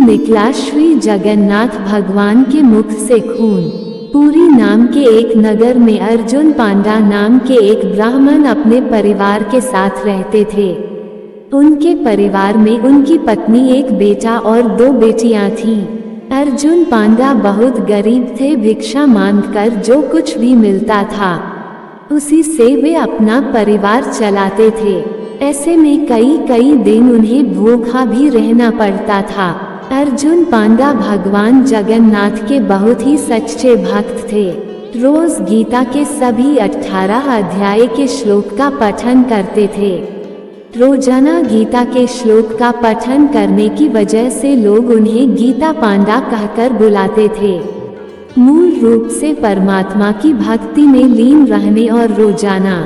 निकला श्री जगन्नाथ भगवान के मुख से खून। पुरी नाम के एक नगर में अर्जुन पांडा नाम के एक ब्राह्मण अपने परिवार के साथ रहते थे। उनके परिवार में उनकी पत्नी, एक बेटा और 2 बेटियां थीं। अर्जुन पांडा बहुत गरीब थे। भिक्षा मांगकर जो कुछ भी मिलता था उसी से वे अपना परिवार चलाते थे। ऐसे में कई दिन उन्हें भूखा भी रहना पड़ता था। अर्जुन पांडा भगवान जगन्नाथ के बहुत ही सच्चे भक्त थे। रोज गीता के सभी 18 अध्याय के श्लोक का पठन करते थे। रोजाना गीता के श्लोक का पठन करने की वजह से लोग उन्हें गीता पांडा कहकर बुलाते थे। मूल रूप से परमात्मा की भक्ति में लीन रहने और रोजाना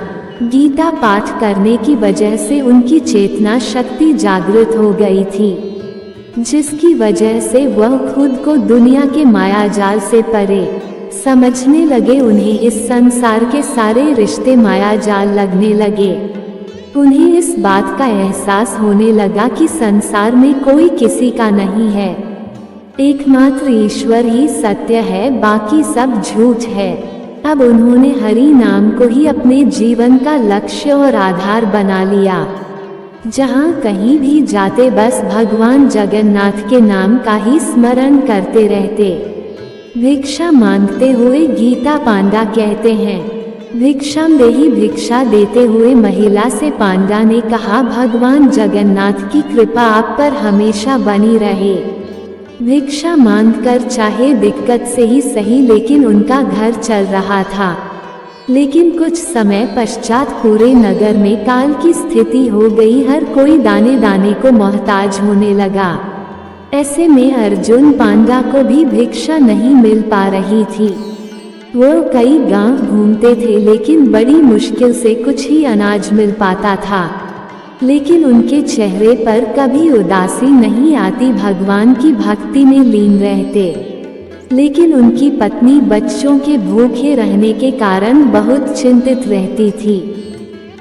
गीता पाठ करने की वजह से उनकी चेतना शक्ति जागृत हो गई थी, जिसकी वजह से वह खुद को दुनिया के मायाजाल से परे समझने लगे। उन्हें इस संसार के सारे रिश्ते मायाजाल लगने लगे। उन्हें इस बात का एहसास होने लगा कि संसार में कोई किसी का नहीं है, एकमात्र ईश्वर ही सत्य है, बाकी सब झूठ है। अब उन्होंने हरि नाम को ही अपने जीवन का लक्ष्य और आधार बना लिया। जहाँ कहीं भी जाते बस भगवान जगन्नाथ के नाम का ही स्मरण करते रहते। भिक्षा मांगते हुए गीता पांडा कहते हैं, भिक्षामदेहि भिक्षा देते हुए महिला से पांडा ने कहा, भगवान जगन्नाथ की कृपा आप पर हमेशा बनी रहे। भिक्षा मांगकर चाहे दिक्कत से ही सही, लेकिन उनका घर चल रहा था। लेकिन कुछ समय पश्चात पूरे नगर में काल की स्थिति हो गई। हर कोई दाने दाने को मोहताज होने लगा। ऐसे में अर्जुन पांडा को भी भिक्षा नहीं मिल पा रही थी। वो कई गांव घूमते थे, लेकिन बड़ी मुश्किल से कुछ ही अनाज मिल पाता था। लेकिन उनके चेहरे पर कभी उदासी नहीं आती, भगवान की भक्ति में लीन रहते। लेकिन उनकी पत्नी बच्चों के भूखे रहने के कारण बहुत चिंतित रहती थी।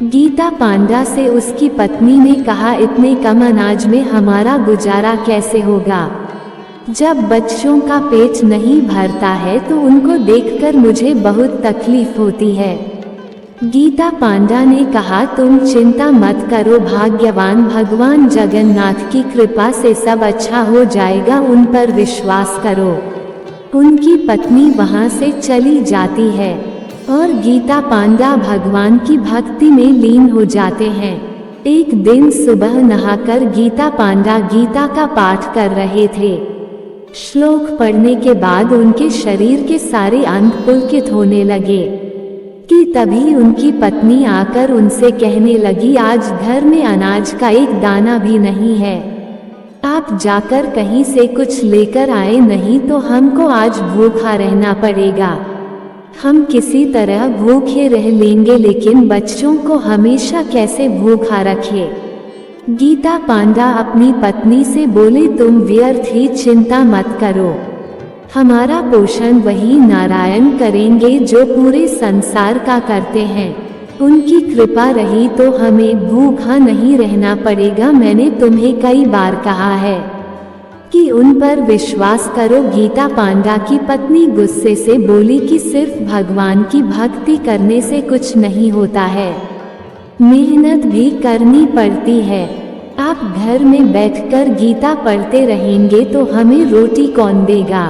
गीता पांडा से उसकी पत्नी ने कहा, इतने कम अनाज में हमारा गुजारा कैसे होगा? जब बच्चों का पेट नहीं भरता है तो उनको देखकर मुझे बहुत तकलीफ होती है। गीता पांडा ने कहा, तुम चिंता मत करो, भाग्यवान भगवान जगन्नाथ की कृपा से सब अच्छा हो जाएगा, उन पर विश्वास करो। उनकी पत्नी वहां से चली जाती है और गीता पांडा भगवान की भक्ति में लीन हो जाते हैं। एक दिन सुबह नहाकर गीता पांडा गीता का पाठ कर रहे थे। श्लोक पढ़ने के बाद उनके शरीर के सारे अंग पुलकित होने लगे कि तभी उनकी पत्नी आकर उनसे कहने लगी, आज घर में अनाज का एक दाना भी नहीं है, आप जाकर कहीं से कुछ लेकर आए, नहीं तो हमको आज भूखा रहना पड़ेगा। हम किसी तरह भूखे रह लेंगे, लेकिन बच्चों को हमेशा कैसे भूखा रखे? गीता पांडा अपनी पत्नी से बोले, तुम व्यर्थ ही चिंता मत करो, हमारा पोषण वही नारायण करेंगे जो पूरे संसार का करते हैं। उनकी कृपा रही तो हमें भूखा नहीं रहना पड़ेगा। मैंने तुम्हें कई बार कहा है कि उन पर विश्वास करो। गीता पांडा की पत्नी गुस्से से बोली कि सिर्फ भगवान की भक्ति करने से कुछ नहीं होता है, मेहनत भी करनी पड़ती है। आप घर में बैठकर गीता पढ़ते रहेंगे तो हमें रोटी कौन देगा?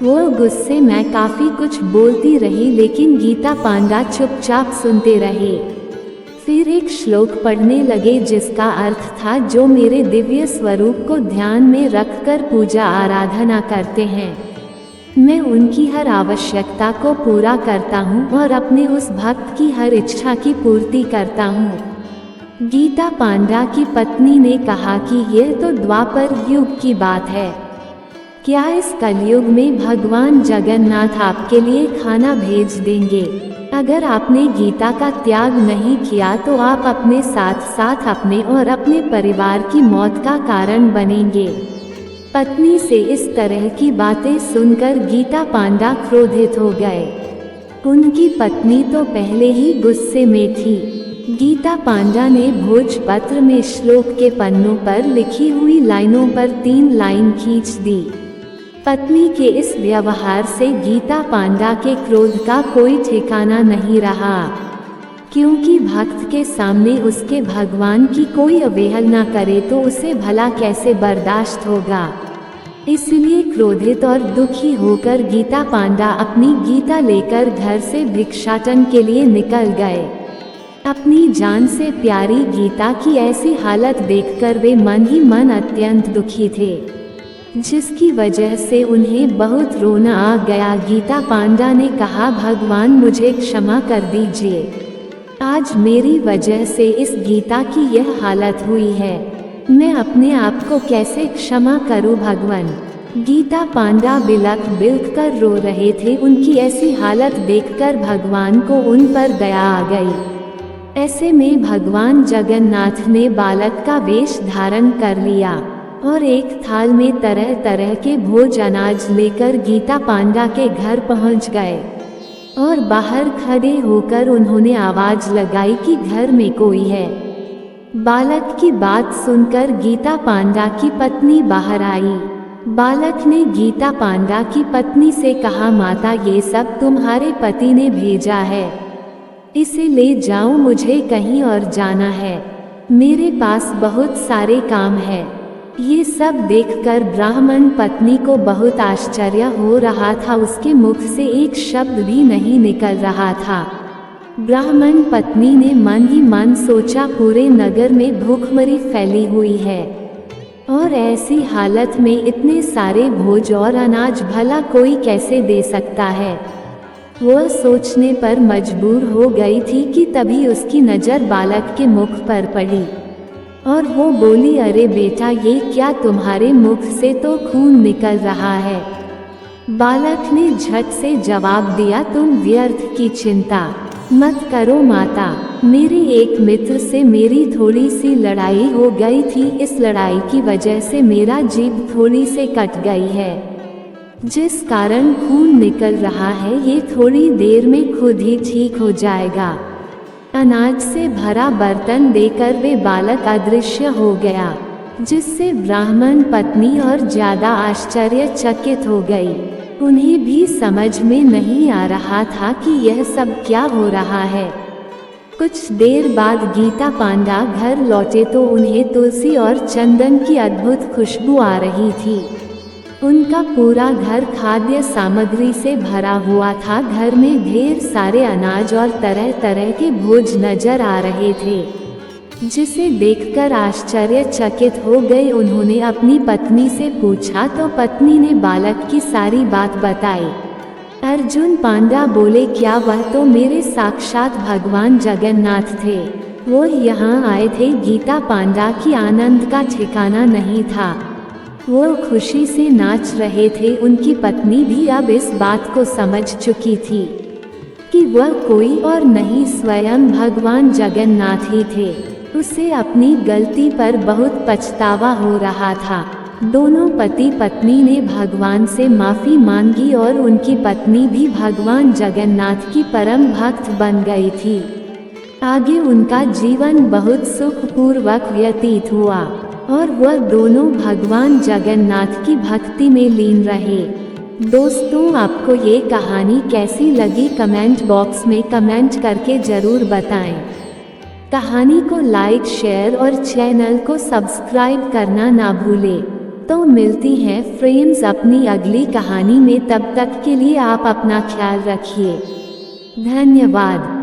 वो गुस्से में काफी कुछ बोलती रही, लेकिन गीता पांडा चुपचाप सुनते रहे। फिर एक श्लोक पढ़ने लगे जिसका अर्थ था, जो मेरे दिव्य स्वरूप को ध्यान में रखकर पूजा आराधना करते हैं, मैं उनकी हर आवश्यकता को पूरा करता हूँ और अपने उस भक्त की हर इच्छा की पूर्ति करता हूँ। गीता पांडा की पत्नी ने कहा कि यह तो द्वापर युग की बात है, क्या इस कलयुग में भगवान जगन्नाथ आपके लिए खाना भेज देंगे? अगर आपने गीता का त्याग नहीं किया तो आप अपने साथ साथ अपने और अपने परिवार की मौत का कारण बनेंगे। पत्नी से इस तरह की बातें सुनकर गीता पांडा क्रोधित हो गए। उनकी पत्नी तो पहले ही गुस्से में थी। गीता पांडा ने भोजपत्र में श्लोक के पन्नों पर लिखी हुई लाइनों पर 3 लाइन खींच दी। पत्नी के इस व्यवहार से गीता पांडा के क्रोध का कोई ठिकाना नहीं रहा, क्योंकि भक्त के सामने उसके भगवान की कोई अवहेलना करे तो उसे भला कैसे बर्दाश्त होगा। इसलिए क्रोधित और दुखी होकर गीता पांडा अपनी गीता लेकर घर से भिक्षाटन के लिए निकल गए। अपनी जान से प्यारी गीता की ऐसी हालत देखकर वे मन ही मन अत्यंत दुखी थे, जिसकी वजह से उन्हें बहुत रोना आ गया। गीता पांडा ने कहा, भगवान मुझे क्षमा कर दीजिए, आज मेरी वजह से इस गीता की यह हालत हुई है, मैं अपने आप को कैसे क्षमा करूं भगवान। गीता पांडा बिलख बिलख कर रो रहे थे। उनकी ऐसी हालत देखकर भगवान को उन पर दया आ गई। ऐसे में भगवान जगन्नाथ ने बालक का वेश धारण कर लिया और एक थाल में तरह तरह के भोज अनाज लेकर गीता पांडा के घर पहुंच गए और बाहर खड़े होकर उन्होंने आवाज लगाई कि घर में कोई है। बालक की बात सुनकर गीता पांडा की पत्नी बाहर आई। बालक ने गीता पांडा की पत्नी से कहा, माता ये सब तुम्हारे पति ने भेजा है, इसे ले जाओ, मुझे कहीं और जाना है, मेरे पास बहुत सारे काम है। ये सब देखकर ब्राह्मण पत्नी को बहुत आश्चर्य हो रहा था, उसके मुख से एक शब्द भी नहीं निकल रहा था। ब्राह्मण पत्नी ने मन ही मन सोचा, पूरे नगर में भूखमरी फैली हुई है और ऐसी हालत में इतने सारे भोज और अनाज भला कोई कैसे दे सकता है। वह सोचने पर मजबूर हो गई थी कि तभी उसकी नज़र बालक के मुख पर पड़ी और वो बोली, अरे बेटा, ये क्या, तुम्हारे मुख से तो खून निकल रहा है। बालक ने झट से जवाब दिया, तुम व्यर्थ की चिंता मत करो माता, मेरे एक मित्र से मेरी थोड़ी सी लड़ाई हो गई थी, इस लड़ाई की वजह से मेरा जीभ थोड़ी से कट गई है, जिस कारण खून निकल रहा है, ये थोड़ी देर में खुद ही ठीक हो जाएगा। अनाज से भरा बर्तन देकर वे बालक अदृश्य हो गया, जिससे ब्राह्मण पत्नी और ज्यादा आश्चर्यचकित हो गई। उन्हें भी समझ में नहीं आ रहा था कि यह सब क्या हो रहा है। कुछ देर बाद गीता पांडा घर लौटे तो उन्हें तुलसी और चंदन की अद्भुत खुशबू आ रही थी। उनका पूरा घर खाद्य सामग्री से भरा हुआ था। घर में ढेर सारे अनाज और तरह तरह के भोज नजर आ रहे थे, जिसे देखकर आश्चर्यचकित हो गए। उन्होंने अपनी पत्नी से पूछा तो पत्नी ने बालक की सारी बात बताई। अर्जुन पांडा बोले, क्या वह तो मेरे साक्षात भगवान जगन्नाथ थे, वो यहाँ आए थे। गीता पांडा की आनंद का ठिकाना नहीं था, वो खुशी से नाच रहे थे। उनकी पत्नी भी अब इस बात को समझ चुकी थी कि वह कोई और नहीं, स्वयं भगवान जगन्नाथ ही थे। उसे अपनी गलती पर बहुत पछतावा हो रहा था। दोनों पति पत्नी ने भगवान से माफ़ी मांगी और उनकी पत्नी भी भगवान जगन्नाथ की परम भक्त बन गई थी। आगे उनका जीवन बहुत सुखपूर्वक व्यतीत हुआ और वह दोनों भगवान जगन्नाथ की भक्ति में लीन रहे। दोस्तों, आपको ये कहानी कैसी लगी कमेंट बॉक्स में कमेंट करके ज़रूर बताएं। कहानी को लाइक, शेयर और चैनल को सब्सक्राइब करना ना भूलें। तो मिलती हैं फ्रेंड्स अपनी अगली कहानी में, तब तक के लिए आप अपना ख्याल रखिए। धन्यवाद।